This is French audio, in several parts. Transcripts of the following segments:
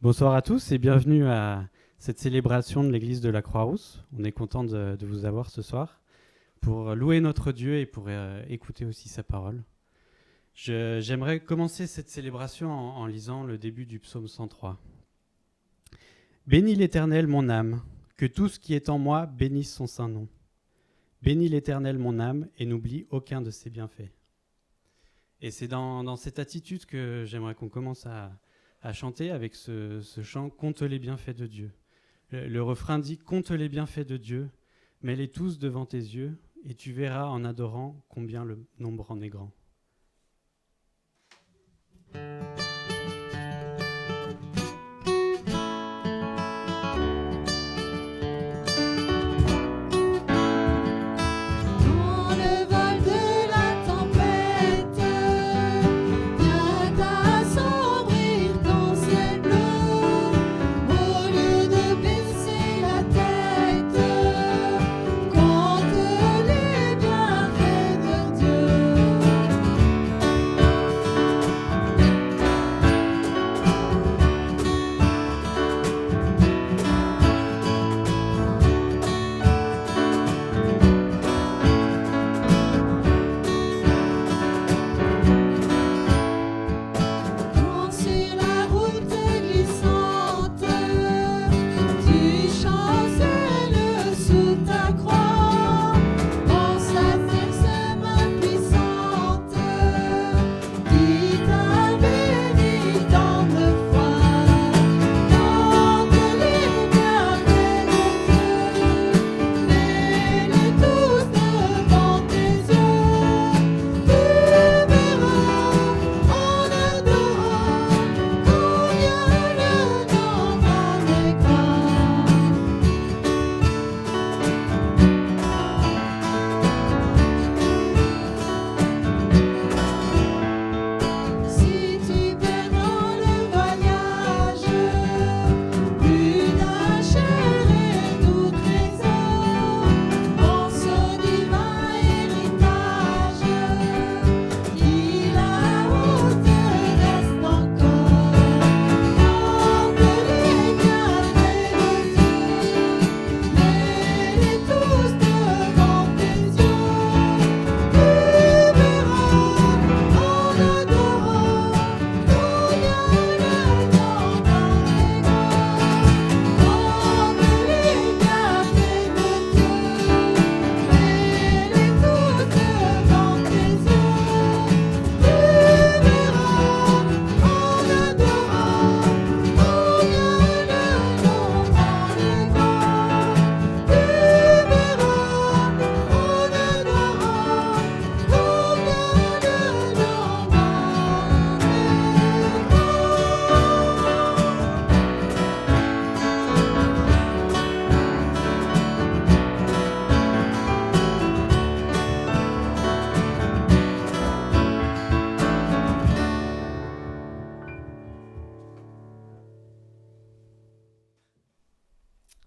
Bonsoir à tous et bienvenue à cette célébration de l'église de la Croix-Rousse. On est content de vous avoir ce soir pour louer notre Dieu et pour écouter aussi sa parole. J'aimerais commencer cette célébration en lisant le début du psaume 103. Bénis l'Éternel mon âme, que tout ce qui est en moi bénisse son saint nom. Bénis l'Éternel mon âme et n'oublie aucun de ses bienfaits. Et c'est dans cette attitude que j'aimerais qu'on commence à chanter avec ce chant « Compte les bienfaits de Dieu ». Le refrain dit « Compte les bienfaits de Dieu, mets-les tous devant tes yeux, et tu verras en adorant combien le nombre en est grand. »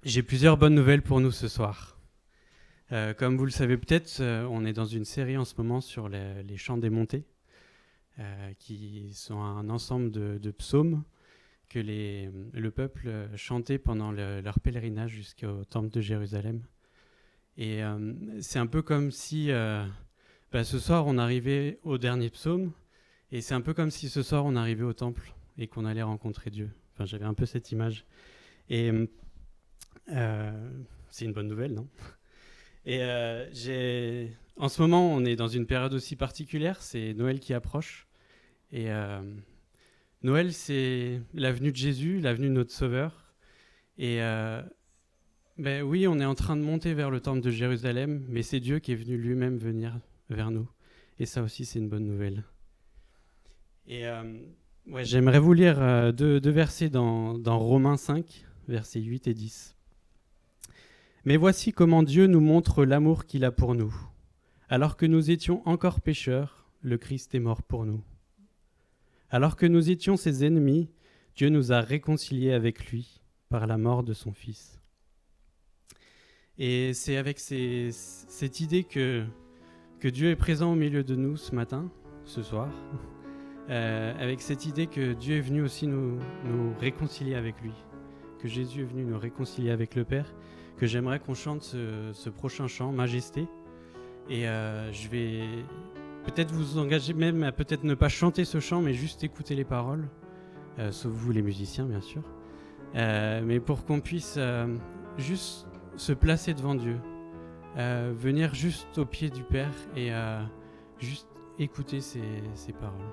J'ai plusieurs bonnes nouvelles pour nous ce soir. Comme vous le savez peut-être, on est dans une série en ce moment sur les chants des montées, qui sont un ensemble de psaumes que le peuple chantait pendant leur pèlerinage jusqu'au temple de Jérusalem. Et c'est un peu comme si ce soir on arrivait au dernier psaume, et c'est un peu comme si ce soir on arrivait au temple et qu'on allait rencontrer Dieu. Enfin, j'avais un peu cette image. Et c'est une bonne nouvelle, non ? Et en ce moment, on est dans une période aussi particulière, c'est Noël qui approche. Et Noël, c'est la venue de Jésus, la venue de notre Sauveur. Et oui, on est en train de monter vers le temple de Jérusalem, mais c'est Dieu qui est venu lui-même venir vers nous. Et ça aussi, c'est une bonne nouvelle. Et j'aimerais vous lire deux versets dans Romains 5, versets 8 et 10. Mais voici comment Dieu nous montre l'amour qu'il a pour nous. Alors que nous étions encore pécheurs, le Christ est mort pour nous. Alors que nous étions ses ennemis, Dieu nous a réconciliés avec lui par la mort de son Fils. Et c'est avec cette idée que Dieu est présent au milieu de nous ce matin, ce soir, avec cette idée que Dieu est venu aussi nous réconcilier avec lui, que Jésus est venu nous réconcilier avec le Père, que j'aimerais qu'on chante ce prochain chant, Majesté. Et je vais peut-être vous engager même à peut-être ne pas chanter ce chant, mais juste écouter les paroles, sauf vous les musiciens bien sûr, mais pour qu'on puisse juste se placer devant Dieu, venir juste au pied du Père et juste écouter ses paroles.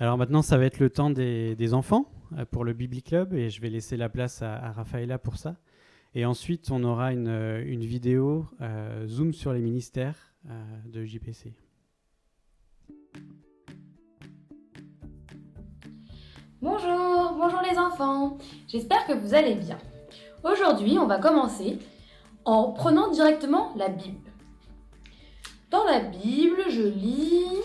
Alors maintenant, ça va être le temps des enfants pour le Bible Club et je vais laisser la place à Raphaëla pour ça. Et ensuite, on aura une vidéo Zoom sur les ministères de JPC. Bonjour les enfants, j'espère que vous allez bien. Aujourd'hui, on va commencer en prenant directement la Bible. Dans la Bible, je lis «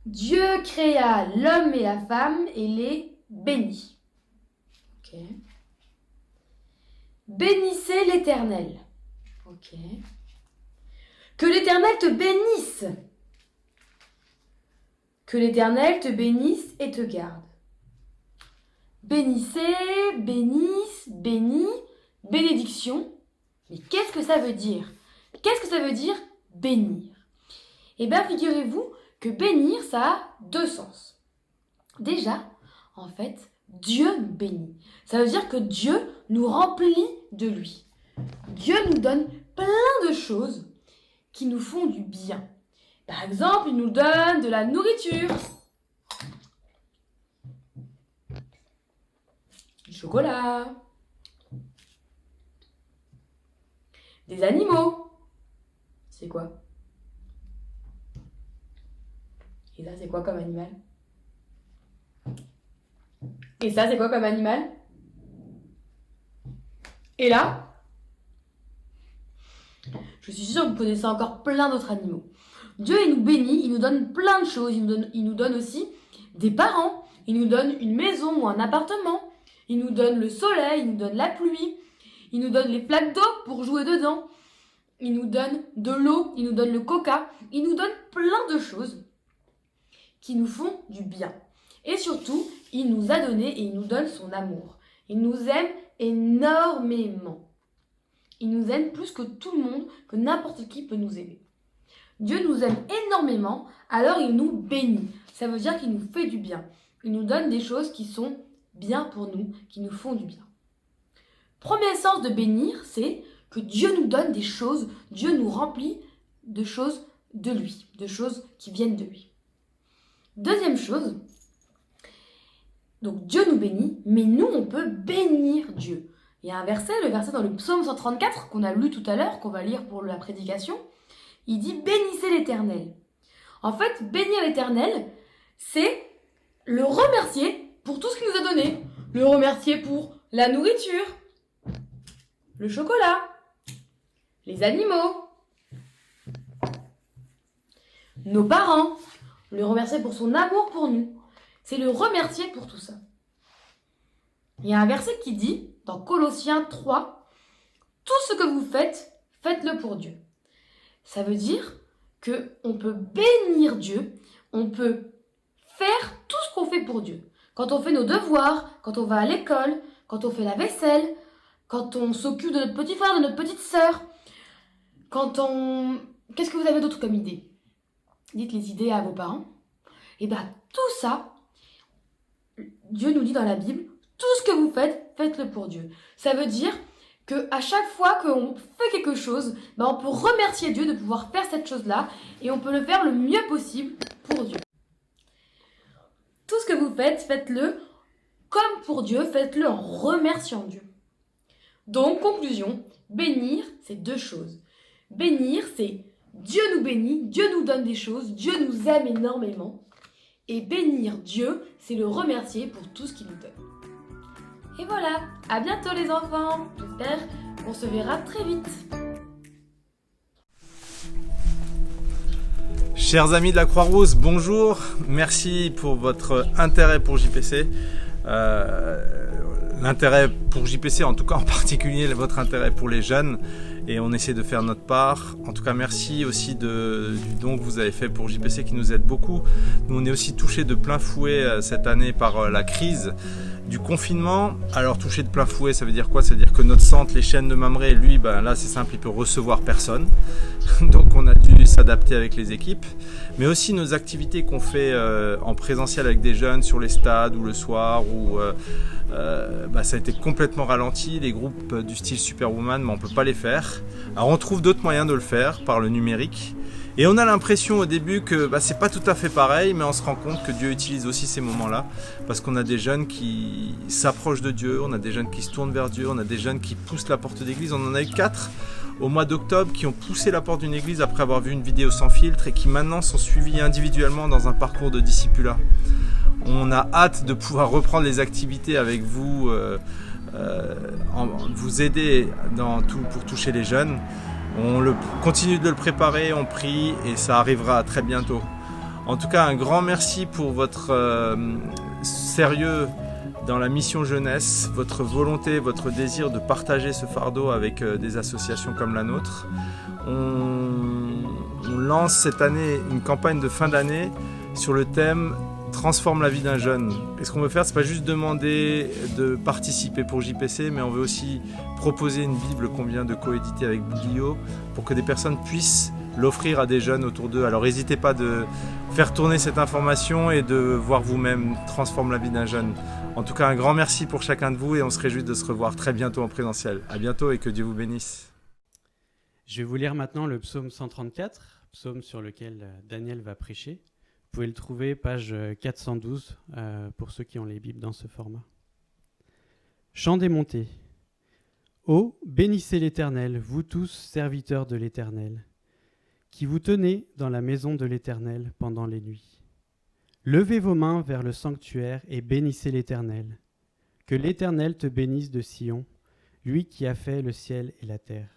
Dieu créa l'homme et la femme et les bénit. » Ok. « Bénissez l'Éternel. » Ok. « Que l'Éternel te bénisse. » Que l'Éternel te bénisse et te garde. Bénissez, bénisse, bénis, bénédiction. Mais qu'est-ce que ça veut dire ? Qu'est-ce que ça veut dire bénir. Eh bien, figurez-vous que bénir, ça a deux sens. Déjà, en fait, Dieu nous bénit. Ça veut dire que Dieu nous remplit de lui. Dieu nous donne plein de choses qui nous font du bien. Par exemple, il nous donne de la nourriture, du chocolat, des animaux. C'est quoi? Et ça, c'est quoi comme animal? Et ça, c'est quoi comme animal? Et là? Je suis sûre que vous connaissez encore plein d'autres animaux. Dieu, il nous bénit, il nous donne plein de choses. Il nous donne aussi des parents. Il nous donne une maison ou un appartement. Il nous donne le soleil, il nous donne la pluie. Il nous donne les flaques d'eau pour jouer dedans. Il nous donne de l'eau, il nous donne le coca. Il nous donne plein de choses qui nous font du bien. Et surtout, il nous a donné et il nous donne son amour. Il nous aime énormément. Il nous aime plus que tout le monde, que n'importe qui peut nous aimer. Dieu nous aime énormément, alors il nous bénit. Ça veut dire qu'il nous fait du bien. Il nous donne des choses qui sont bien pour nous, qui nous font du bien. Premier sens de bénir, c'est que Dieu nous donne des choses, Dieu nous remplit de choses de lui, de choses qui viennent de lui. Deuxième chose, donc Dieu nous bénit, mais nous on peut bénir Dieu. Il y a un verset, le verset dans le psaume 134 qu'on a lu tout à l'heure, qu'on va lire pour la prédication. Il dit « Bénissez l'Éternel ». En fait, bénir l'Éternel, c'est le remercier pour tout ce qu'il nous a donné. Le remercier pour la nourriture, le chocolat, les animaux, nos parents. Le remercier pour son amour pour nous. C'est le remercier pour tout ça. Il y a un verset qui dit, dans Colossiens 3, « Tout ce que vous faites, faites-le pour Dieu ». Ça veut dire qu'on peut bénir Dieu, on peut faire tout ce qu'on fait pour Dieu. Quand on fait nos devoirs, quand on va à l'école, quand on fait la vaisselle, quand on s'occupe de notre petit frère, de notre petite sœur, quand on... Qu'est-ce que vous avez d'autre comme idée? Dites les idées à vos parents. Et bien, tout ça, Dieu nous dit dans la Bible, tout ce que vous faites, faites-le pour Dieu. Ça veut dire qu'à chaque fois qu'on fait quelque chose, ben on peut remercier Dieu de pouvoir faire cette chose-là et on peut le faire le mieux possible pour Dieu. Tout ce que vous faites, faites-le comme pour Dieu, faites-le en remerciant Dieu. Donc, conclusion, bénir, c'est deux choses. Bénir, c'est Dieu nous bénit, Dieu nous donne des choses, Dieu nous aime énormément. Et bénir Dieu, c'est le remercier pour tout ce qu'il nous donne. Et voilà, à bientôt les enfants. J'espère qu'on se verra très vite. Chers amis de la Croix-Rousse, bonjour. Merci pour votre intérêt pour JPC. L'intérêt pour JPC, en tout cas en particulier votre intérêt pour les jeunes, et on essaie de faire notre part. En tout cas, merci aussi du don que vous avez fait pour JPC qui nous aide beaucoup. Nous, on est aussi touchés de plein fouet cette année par la crise du confinement. Alors, touché de plein fouet, ça veut dire quoi? Ça veut dire que notre centre, les Chênes de Mamré, lui, ben, là c'est simple, il peut recevoir personne. Donc on a dû s'adapter avec les équipes. Mais aussi nos activités qu'on fait en présentiel avec des jeunes sur les stades ou le soir, où ça a été complètement ralenti. Les groupes du style Superwoman, on ne peut pas les faire. Alors on trouve d'autres moyens de le faire par le numérique. Et on a l'impression au début que c'est pas tout à fait pareil, mais on se rend compte que Dieu utilise aussi ces moments-là, parce qu'on a des jeunes qui s'approchent de Dieu, on a des jeunes qui se tournent vers Dieu, on a des jeunes qui poussent la porte d'église. On en a eu 4 au mois d'octobre qui ont poussé la porte d'une église après avoir vu une vidéo sans filtre et qui maintenant sont suivis individuellement dans un parcours de discipulat. On a hâte de pouvoir reprendre les activités avec vous, vous aider pour toucher les jeunes. On continue de le préparer, on prie et ça arrivera très bientôt. En tout cas, un grand merci pour votre sérieux dans la mission jeunesse, votre volonté, votre désir de partager ce fardeau avec des associations comme la nôtre. On lance cette année une campagne de fin d'année sur le thème « Transforme la vie d'un jeune ». Et ce qu'on veut faire, c'est pas juste demander de participer pour JPC, mais on veut aussi proposer une Bible qu'on vient de coéditer avec Bouglio pour que des personnes puissent l'offrir à des jeunes autour d'eux. Alors n'hésitez pas de faire tourner cette information et de voir vous-même transforme la vie d'un jeune. En tout cas, un grand merci pour chacun de vous et on se réjouit de se revoir très bientôt en présentiel. À bientôt et que Dieu vous bénisse. Je vais vous lire maintenant le psaume 134, psaume sur lequel Daniel va prêcher. Vous pouvez le trouver, page 412, pour ceux qui ont les Bibles dans ce format. Chant des montées. Ô, bénissez l'Éternel, vous tous serviteurs de l'Éternel, qui vous tenez dans la maison de l'Éternel pendant les nuits. Levez vos mains vers le sanctuaire et bénissez l'Éternel. Que l'Éternel te bénisse de Sion, lui qui a fait le ciel et la terre.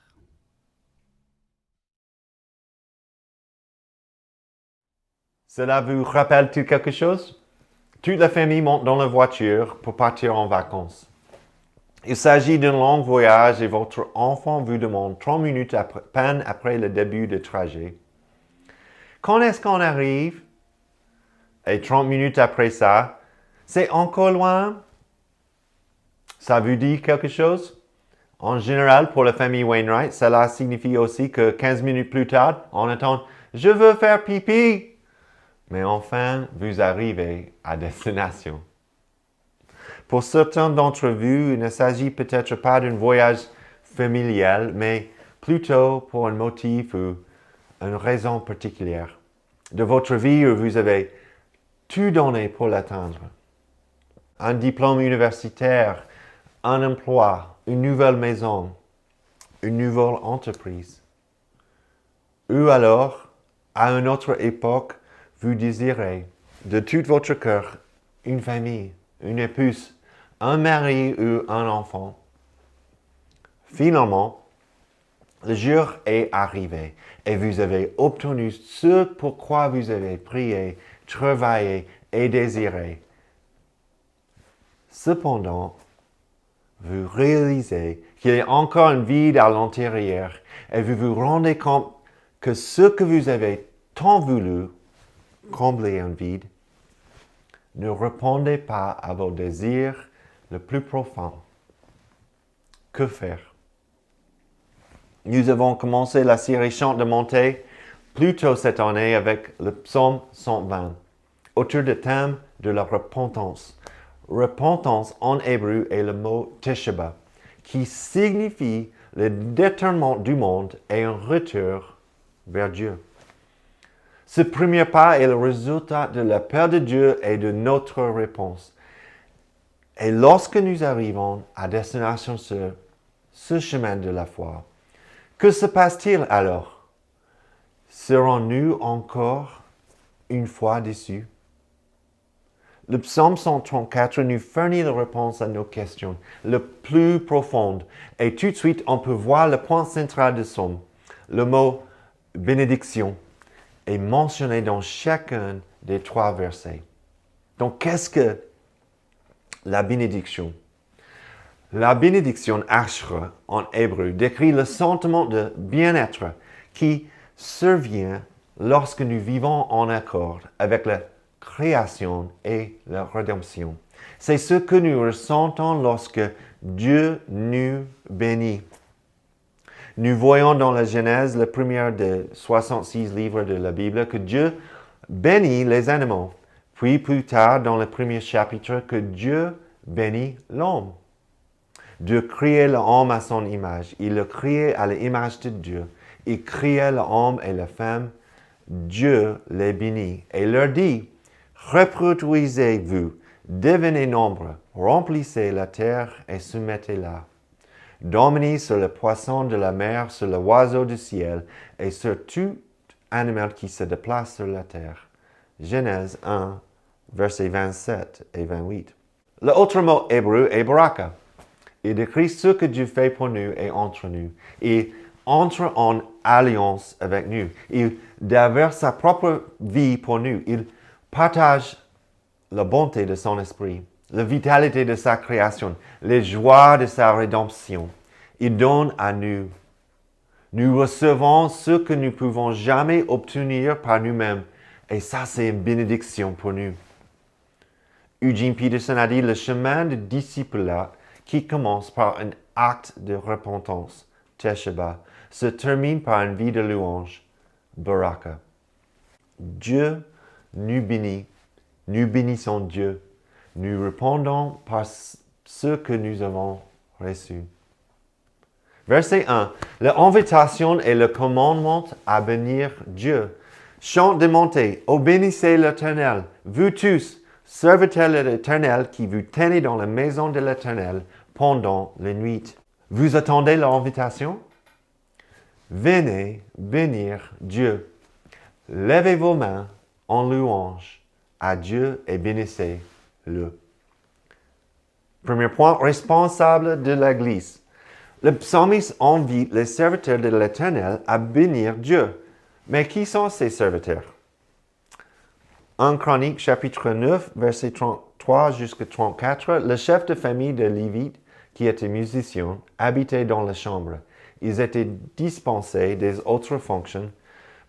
Cela vous rappelle-t-il quelque chose? Toute la famille monte dans la voiture pour partir en vacances. Il s'agit d'un long voyage et votre enfant vous demande 30 minutes peine après le début du trajet. Quand est-ce qu'on arrive? Et 30 minutes après ça, c'est encore loin? Ça vous dit quelque chose? En général, pour la famille Wainwright, cela signifie aussi que 15 minutes plus tard, on attend « Je veux faire pipi !» Mais enfin, vous arrivez à destination. Pour certains d'entre vous, il ne s'agit peut-être pas d'un voyage familial, mais plutôt pour un motif ou une raison particulière de votre vie où vous avez tout donné pour l'atteindre. Un diplôme universitaire, un emploi, une nouvelle maison, une nouvelle entreprise. Ou alors, à une autre époque, vous désirez de tout votre cœur une famille, une épouse, un mari ou un enfant. Finalement, le jour est arrivé et vous avez obtenu ce pourquoi vous avez prié, travaillé et désiré. Cependant, vous réalisez qu'il y a encore un vide à l'intérieur et vous vous rendez compte que ce que vous avez tant voulu combler un vide ne répondait pas à vos désirs le plus profond. Que faire? Nous avons commencé la série Chant de montée plus tôt cette année avec le psaume 120, autour du thème de la repentance. Repentance en hébreu est le mot tesheba, qui signifie le détournement du monde et un retour vers Dieu. Ce premier pas est le résultat de la peur de Dieu et de notre réponse. Et lorsque nous arrivons à destination sur ce chemin de la foi, que se passe-t-il alors? Serons-nous encore une fois déçus? Le psaume 134 nous fournit la réponse à nos questions, le plus profonde. Et tout de suite, on peut voir le point central du psaume. Le mot bénédiction est mentionné dans chacun des 3 versets. Donc, qu'est-ce que la bénédiction? La bénédiction ashra en hébreu décrit le sentiment de bien-être qui survient lorsque nous vivons en accord avec la création et la rédemption. C'est ce que nous ressentons lorsque Dieu nous bénit. Nous voyons dans la Genèse, le premier des 66 livres de la Bible, que Dieu bénit les animaux. Puis plus tard, dans le premier chapitre, que Dieu bénit l'homme. Dieu créait l'homme à son image. Il le créait à l'image de Dieu. Il créait l'homme et la femme. Dieu les bénit et leur dit, « Reproduisez-vous, devenez nombreux, remplissez la terre et soumettez-la. Dominez sur le poisson de la mer, sur l'oiseau du ciel et sur tout animal qui se déplace sur la terre. » Genèse 1, versets 27 et 28. L'autre mot hébreu est baraka. Il décrit ce que Dieu fait pour nous et entre nous. Il entre en alliance avec nous. Il déverse sa propre vie pour nous. Il partage la bonté de son esprit, la vitalité de sa création, les joies de sa rédemption. Il donne à nous. Nous recevons ce que nous ne pouvons jamais obtenir par nous-mêmes. Et ça, c'est une bénédiction pour nous. Eugene Peterson a dit, le chemin de discipulat qui commence par un acte de repentance, tesheba, se termine par une vie de louange, Baraka. Dieu nous bénit, nous bénissons Dieu, nous répondons par ce que nous avons reçu. Verset 1. L'invitation et le commandement à bénir Dieu. Chant de montée, ô bénissez l'Éternel, vous tous, serviteurs de l'Éternel qui vous tenez dans la maison de l'Éternel pendant la nuit. Vous attendez l'invitation? Venez bénir Dieu. Levez vos mains en louange à Dieu et bénissez-le. Premier point, responsable de l'Église. Le psalmiste invite les serviteurs de l'Éternel à bénir Dieu. Mais qui sont ces serviteurs? 1 Chronique, chapitre 9, versets 33 jusqu'à 34, le chef de famille de Lévite, qui était musicien, habitait dans la chambre. Ils étaient dispensés des autres fonctions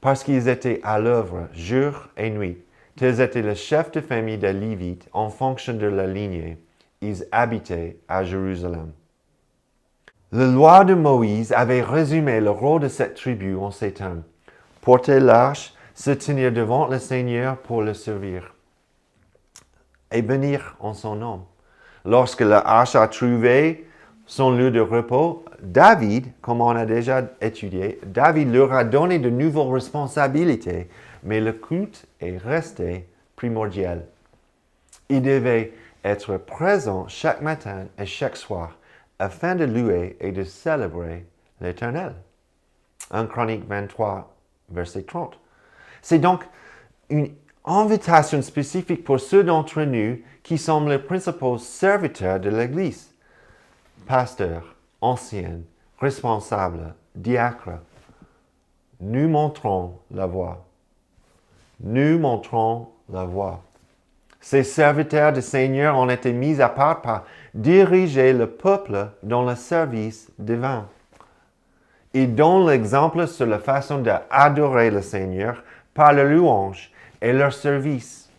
parce qu'ils étaient à l'œuvre jour et nuit. Tels étaient le chef de famille de Lévite en fonction de la lignée. Ils habitaient à Jérusalem. La loi de Moïse avait résumé le rôle de cette tribu en ces termes. Porter l'arche, se tenir devant le Seigneur pour le servir et bénir en son nom. Lorsque l'arche a trouvé son lieu de repos, David, comme on a déjà étudié, David leur a donné de nouvelles responsabilités, mais le culte est resté primordial. Il devait être présent chaque matin et chaque soir afin de louer et de célébrer l'Éternel. 1 Chronique 23, verset 30. C'est donc une invitation spécifique pour ceux d'entre nous qui sont les principaux serviteurs de l'Église. Pasteurs, anciens, responsables, diacres. Nous montrons la voie. Nous montrons la voie. Ces serviteurs du Seigneur ont été mis à part pour diriger le peuple dans le service divin. Ils donnent l'exemple sur la façon d'adorer le Seigneur par leur louange et leur service.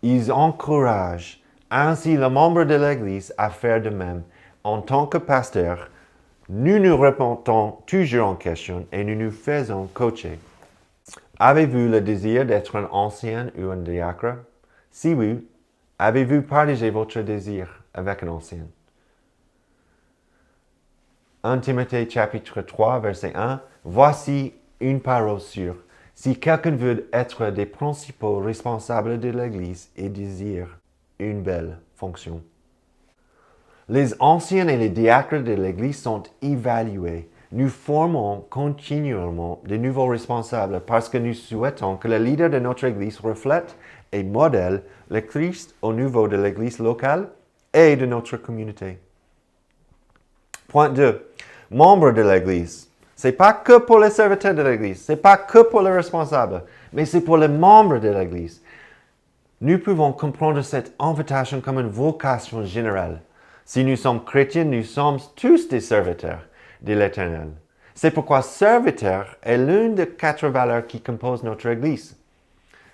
Ils encouragent ainsi les membres de l'Église à faire de même. En tant que pasteurs, nous nous remettons toujours en question et nous nous faisons coacher. Avez-vous le désir d'être un ancien ou un diacre? Si oui, avez-vous partagé votre désir avec un ancien? 1 Timothée chapitre 3, verset 1. Voici une parole sûre. Si quelqu'un veut être des principaux responsables de l'Église et désire une belle fonction. Les anciens et les diacres de l'Église sont évalués. Nous formons continuellement de nouveaux responsables parce que nous souhaitons que le leader de notre Église reflète et modèle le Christ au niveau de l'Église locale et de notre communauté. Point 2. Membres de l'Église. Ce n'est pas que pour les serviteurs de l'Église, ce n'est pas que pour les responsables, mais c'est pour les membres de l'Église. Nous pouvons comprendre cette invitation comme une vocation générale. Si nous sommes chrétiens, nous sommes tous des serviteurs de l'Éternel. C'est pourquoi serviteur est l'une des 4 valeurs qui composent notre Église.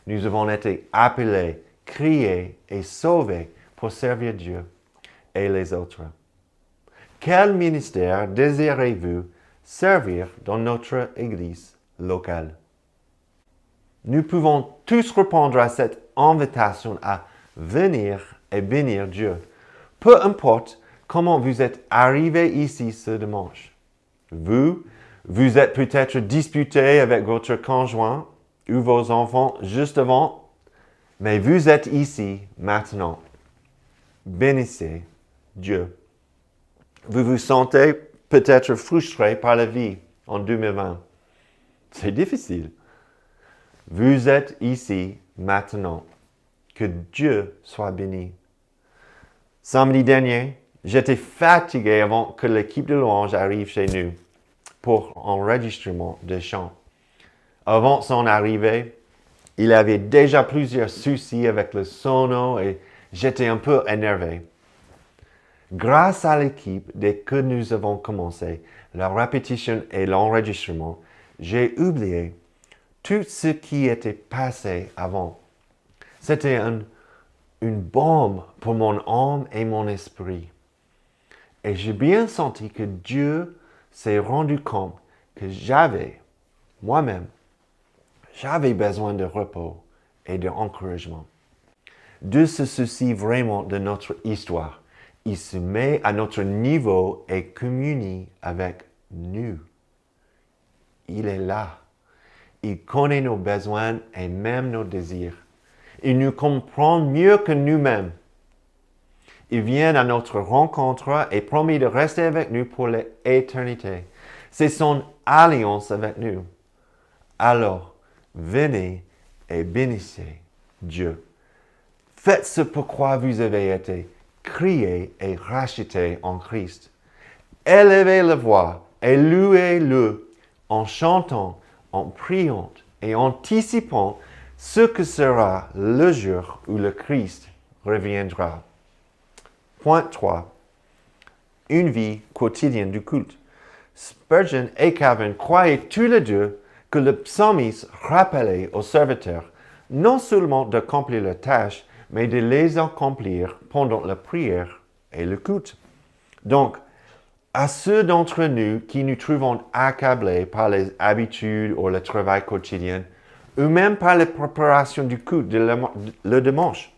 Nous avons été appelés, créés et sauvés pour servir Dieu et les autres. Quel ministère désirez-vous servir dans notre Église locale? Nous pouvons tous répondre à cette invitation à venir et bénir Dieu. Peu importe comment vous êtes arrivé ici ce dimanche. Vous êtes peut-être disputé avec votre conjoint ou vos enfants juste avant, mais vous êtes ici maintenant. Bénissez Dieu. Vous vous sentez peut-être frustré par la vie en 2020. C'est difficile. Vous êtes ici maintenant. Que Dieu soit béni. Samedi dernier, j'étais fatigué avant que l'équipe de louange arrive chez nous pour enregistrement de chants. Avant son arrivée, il avait déjà plusieurs soucis avec le sono et j'étais un peu énervé. Grâce à l'équipe, dès que nous avons commencé la répétition et l'enregistrement, j'ai oublié tout ce qui était passé avant. C'était une bombe pour mon âme et mon esprit. Et j'ai bien senti que Dieu s'est rendu compte que j'avais, moi-même, J'avais besoin de repos et d'encouragement. Dieu se soucie vraiment de notre histoire. Il se met à notre niveau et communie avec nous. Il est là. Il connaît nos besoins et même nos désirs. Il nous comprend mieux que nous-mêmes. Il vient à notre rencontre et promet de rester avec nous pour l'éternité. C'est son alliance avec nous. Alors, venez et bénissez Dieu. Faites ce pourquoi vous avez été créés et rachetés en Christ. Élevez la voix et louez-le en chantant, en priant et anticipant ce que sera le jour où le Christ reviendra. Point 3. Une vie quotidienne du culte. Spurgeon et Calvin croyaient tous les deux que le psalmiste rappelait aux serviteurs non seulement d'accomplir leurs tâches, mais de les accomplir pendant la prière et le culte. Donc, à ceux d'entre nous qui nous trouvons accablés par les habitudes ou le travail quotidien, ou même par la préparation du culte le dimanche,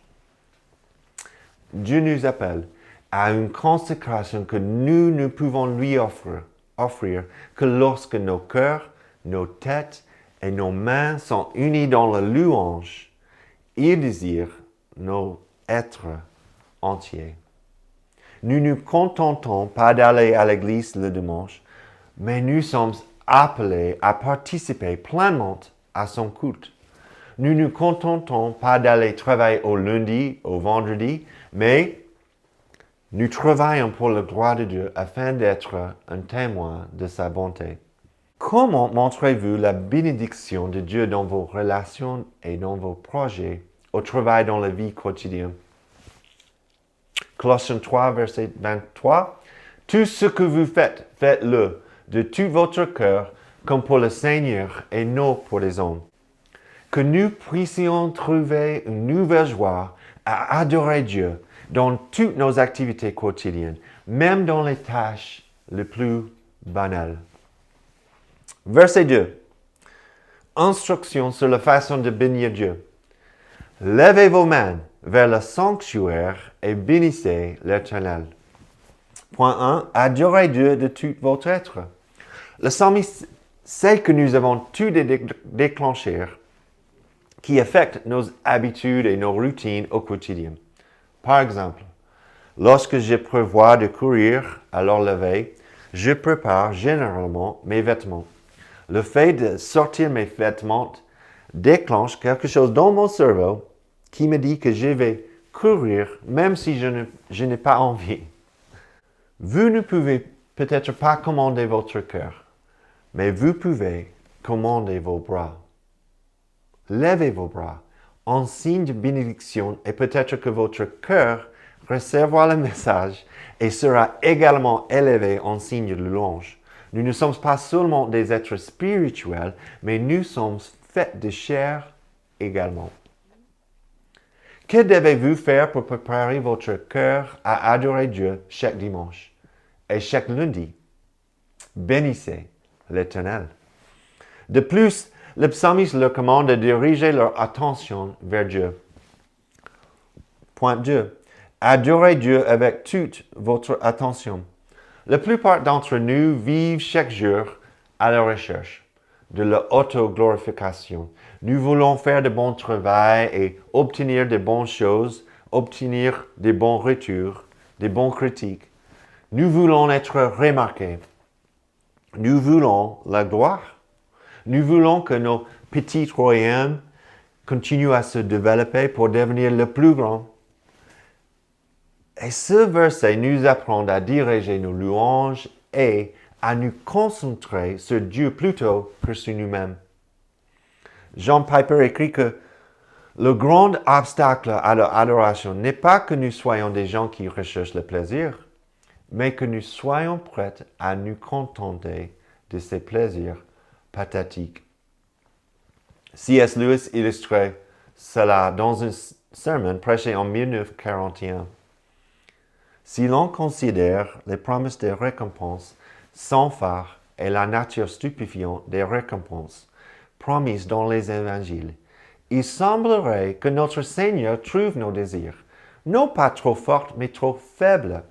Dieu nous appelle à une consécration que nous ne pouvons lui offrir que lorsque nos cœurs, nos têtes et nos mains sont unis dans la louange. Il désire nos êtres entiers. Nous ne nous contentons pas d'aller à l'église le dimanche, mais nous sommes appelés à participer pleinement à son culte. Nous ne nous contentons pas d'aller travailler au lundi, au vendredi, mais nous travaillons pour le droit de Dieu afin d'être un témoin de sa bonté. Comment montrez-vous la bénédiction de Dieu dans vos relations et dans vos projets, au travail dans la vie quotidienne? Colossiens 3, verset 23. Tout ce que vous faites, faites-le de tout votre cœur, comme pour le Seigneur et non pour les hommes. Que nous puissions trouver une nouvelle joie à adorer Dieu dans toutes nos activités quotidiennes, même dans les tâches les plus banales. Verset 2. Instruction sur la façon de bénir Dieu. Levez vos mains vers le sanctuaire et bénissez l'Éternel. Point 1. Adorez Dieu de tout votre être. Le psalmiste sait que nous avons tous des déclencheurs qui affectent nos habitudes et nos routines au quotidien. Par exemple, lorsque je prévois de courir à l'heure levée, je prépare généralement mes vêtements. Le fait de sortir mes vêtements déclenche quelque chose dans mon cerveau qui me dit que je vais courir même si je n'ai pas envie. Vous ne pouvez peut-être pas commander votre cœur, mais vous pouvez commander vos bras. Levez vos bras en signe de bénédiction et peut-être que votre cœur recevra le message et sera également élevé en signe de louange. Nous ne sommes pas seulement des êtres spirituels, mais nous sommes faits de chair également. Que devez-vous faire pour préparer votre cœur à adorer Dieu chaque dimanche et chaque lundi? Bénissez l'Éternel. De plus, le psalmiste leur commande de diriger leur attention vers Dieu. Point 2. Adorez Dieu avec toute votre attention. La plupart d'entre nous vivent chaque jour à la recherche de l'auto-glorification. Nous voulons faire de bons travail et obtenir de bonnes choses, obtenir de bons retours, de bons critiques. Nous voulons être remarqués. Nous voulons la gloire. Nous voulons que nos petits royaumes continuent à se développer pour devenir le plus grand. Et ce verset nous apprend à diriger nos louanges et à nous concentrer sur Dieu plutôt que sur nous-mêmes. John Piper écrit que le grand obstacle à l'adoration n'est pas que nous soyons des gens qui recherchent le plaisir, mais que nous soyons prêts à nous contenter de ces plaisirs pathétiques. C.S. Lewis illustrait cela dans un sermon prêché en 1941. Si l'on considère les promesses des récompenses sans phare et la nature stupéfiante des récompenses, promises dans les évangiles. Il semblerait que notre Seigneur trouve nos désirs, non pas trop forts, mais trop faibles.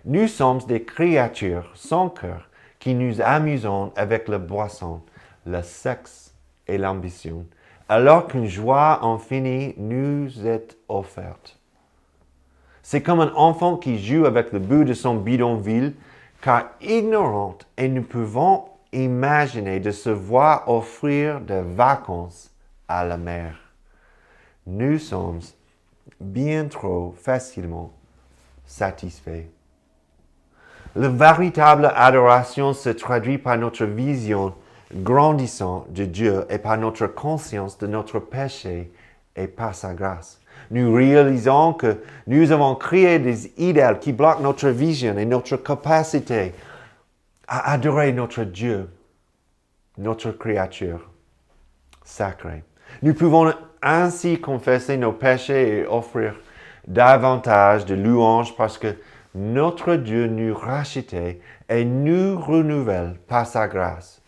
Nous sommes des créatures sans cœur qui nous amusons avec la boisson, le sexe et l'ambition, alors qu'une joie infinie nous est offerte. C'est comme un enfant qui joue avec le bout de son bidonville, car ignorant et nous pouvons imaginer de se voir offrir des vacances à la mer. Nous sommes bien trop facilement satisfaits. La véritable adoration se traduit par notre vision grandissante de Dieu et par notre conscience de notre péché et par sa grâce. Nous réalisons que nous avons créé des idéaux qui bloquent notre vision et notre capacité à adorer notre Dieu, notre créature sacrée. Nous pouvons ainsi confesser nos péchés et offrir davantage de louanges parce que notre Dieu nous rachetait et nous renouvelle par sa grâce.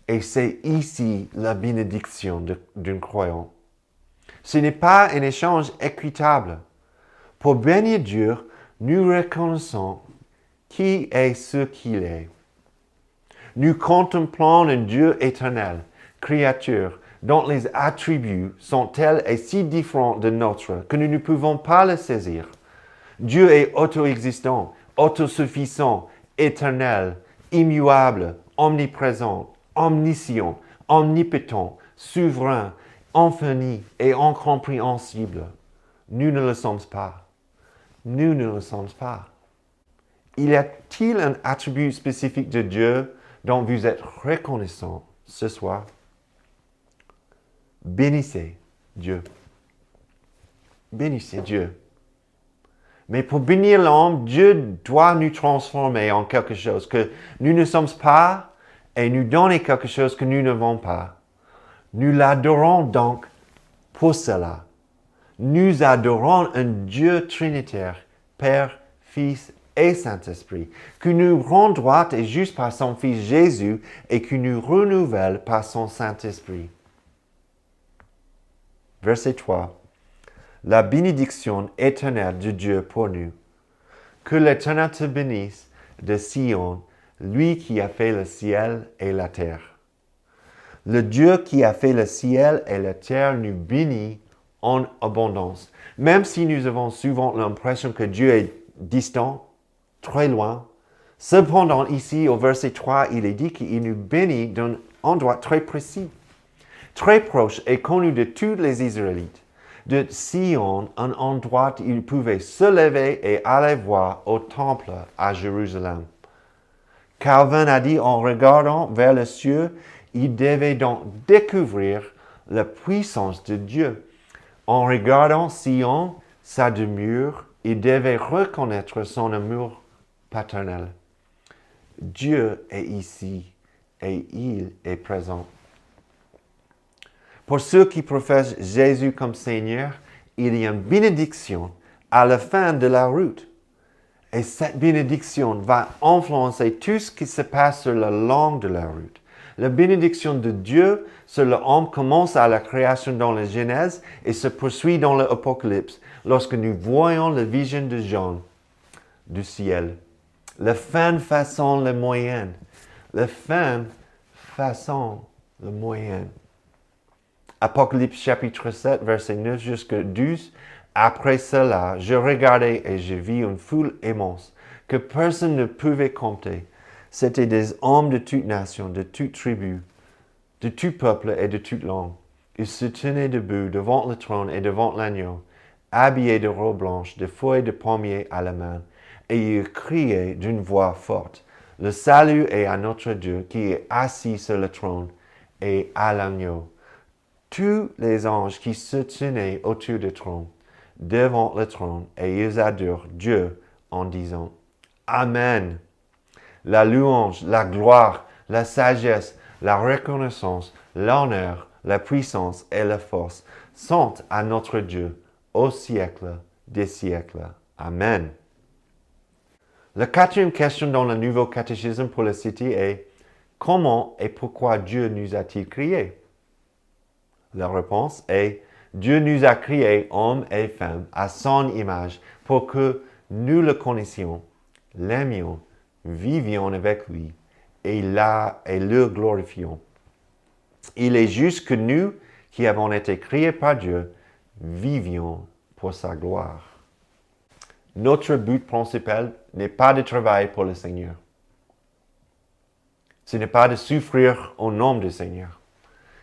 Et c'est ici la bénédiction d'un croyant. Ce n'est pas un échange équitable. Pour bénir Dieu, nous reconnaissons qui est ce qu'il est. Nous contemplons un Dieu éternel, créature, dont les attributs sont tels et si différents de nôtres que nous ne pouvons pas le saisir. Dieu est auto-existant, autosuffisant, éternel, immuable, omniprésent, omniscient, omnipotent, souverain, infini et incompréhensible. Nous ne le sommes pas. Nous ne le sommes pas. Y a-t-il un attribut spécifique de Dieu dont vous êtes reconnaissant ce soir? Bénissez Dieu. Bénissez Dieu. Mais pour bénir l'homme, Dieu doit nous transformer en quelque chose que nous ne sommes pas et nous donner quelque chose que nous n'avons pas. Nous l'adorons donc pour cela. Nous adorons un Dieu trinitaire, Père, Fils et Saint-Esprit, qui nous rend droit et juste par son Fils Jésus et qui nous renouvelle par son Saint-Esprit. Verset 3. La bénédiction éternelle de Dieu pour nous. Que l'Éternel te bénisse de Sion, lui qui a fait le ciel et la terre. Le Dieu qui a fait le ciel et la terre nous bénit en abondance. Même si nous avons souvent l'impression que Dieu est distant, très loin, cependant ici au verset 3, il est dit qu'il nous bénit d'un endroit très précis, très proche et connu de tous les Israélites. De Sion, un endroit où ils pouvaient se lever et aller voir au temple à Jérusalem. Calvin a dit en regardant vers le ciel, il devait donc découvrir la puissance de Dieu. En regardant Sion, sa demeure, il devait reconnaître son amour paternel. Dieu est ici et il est présent. Pour ceux qui professent Jésus comme Seigneur, il y a une bénédiction à la fin de la route. Et cette bénédiction va influencer tout ce qui se passe sur le long de la route. La bénédiction de Dieu sur l'homme commence à la création dans la Genèse et se poursuit dans l'Apocalypse lorsque nous voyons la vision de Jean du ciel. La fin façon le moyen. La fin façon le moyen. Apocalypse chapitre 7, verset 9 jusqu'à 12. Après cela, je regardai et je vis une foule immense que personne ne pouvait compter. C'étaient des hommes de toutes nations, de toutes tribus, de tout peuple et de toute langue. Ils se tenaient debout devant le trône et devant l'agneau, habillés de robes blanches, de feuilles de pommier à la main, et ils criaient d'une voix forte, « Le salut est à notre Dieu qui est assis sur le trône et à l'agneau. » Tous les anges qui se tenaient autour du trône, devant le trône, et ils adorent Dieu en disant, « Amen. » La louange, la gloire, la sagesse, la reconnaissance, l'honneur, la puissance et la force sont à notre Dieu au siècle des siècles. Amen. La quatrième question dans le nouveau catéchisme pour la cité est comment et pourquoi Dieu nous a-t-il créés? La réponse est Dieu nous a créés, hommes et femmes, à son image, pour que nous le connaissions, l'aimions, vivions avec lui et le glorifions. Il est juste que nous, qui avons été créés par Dieu, vivions pour sa gloire. Notre but principal n'est pas de travailler pour le Seigneur. Ce n'est pas de souffrir au nom du Seigneur.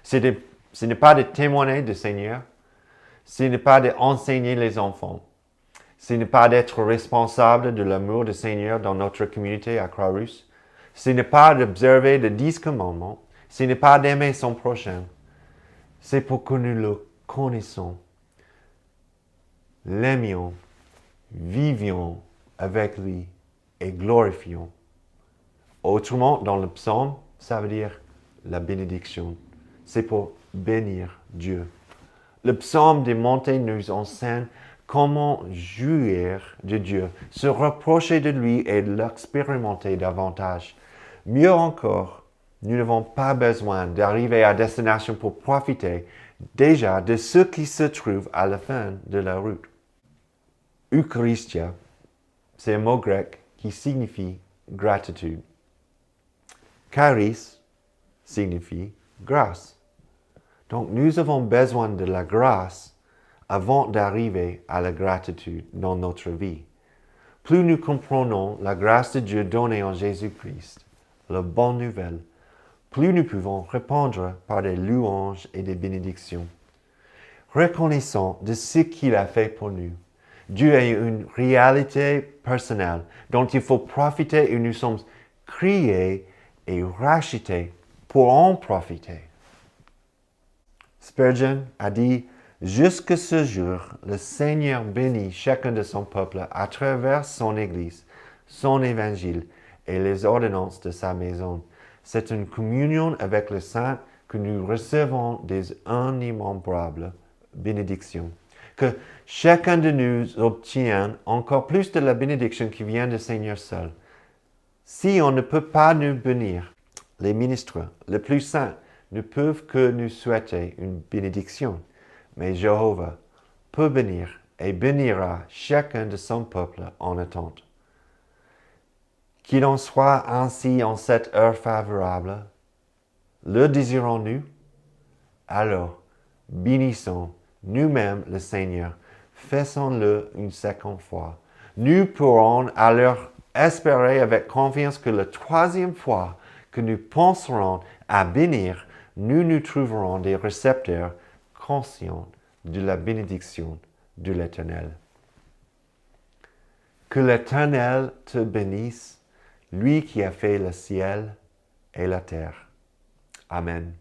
Ce n'est pas de témoigner du Seigneur. Ce n'est pas d'enseigner les enfants. Ce n'est pas d'être responsable de l'amour du Seigneur dans notre communauté à Croix-Rousse. Ce n'est pas d'observer les 10 commandements. Ce n'est pas d'aimer son prochain. C'est pour que nous le connaissions, l'aimions, vivions avec lui et glorifions. Autrement, dans le psaume, ça veut dire la bénédiction. C'est pour bénir Dieu. Le psaume des montées nous enseigne comment jouir de Dieu, se rapprocher de lui et l'expérimenter davantage. Mieux encore, nous n'avons pas besoin d'arriver à destination pour profiter déjà de ce qui se trouve à la fin de la route. Eucharistia, c'est un mot grec qui signifie gratitude. Charis signifie grâce. Donc nous avons besoin de la grâce avant d'arriver à la gratitude dans notre vie. Plus nous comprenons la grâce de Dieu donnée en Jésus-Christ, la bonne nouvelle, plus nous pouvons répondre par des louanges et des bénédictions. Reconnaissant de ce qu'il a fait pour nous. Dieu est une réalité personnelle dont il faut profiter et nous sommes créés et rachetés pour en profiter. Spurgeon a dit « Jusque ce jour, le Seigneur bénit chacun de son peuple à travers son Église, son Évangile et les ordonnances de sa maison. C'est une communion avec le Saint que nous recevons des innombrables bénédictions. Que chacun de nous obtienne encore plus de la bénédiction qui vient du Seigneur seul. Si on ne peut pas nous bénir, les ministres les plus saints ne peuvent que nous souhaiter une bénédiction. Mais Jéhovah peut bénir et bénira chacun de son peuple en attente. Qu'il en soit ainsi en cette heure favorable. Le désirons-nous? Alors, bénissons nous-mêmes le Seigneur. Faisons-le une seconde fois. Nous pourrons alors espérer avec confiance que la troisième fois que nous penserons à bénir, nous nous trouverons des récepteurs conscients de la bénédiction de l'Éternel. Que l'Éternel te bénisse, lui qui a fait le ciel et la terre. Amen.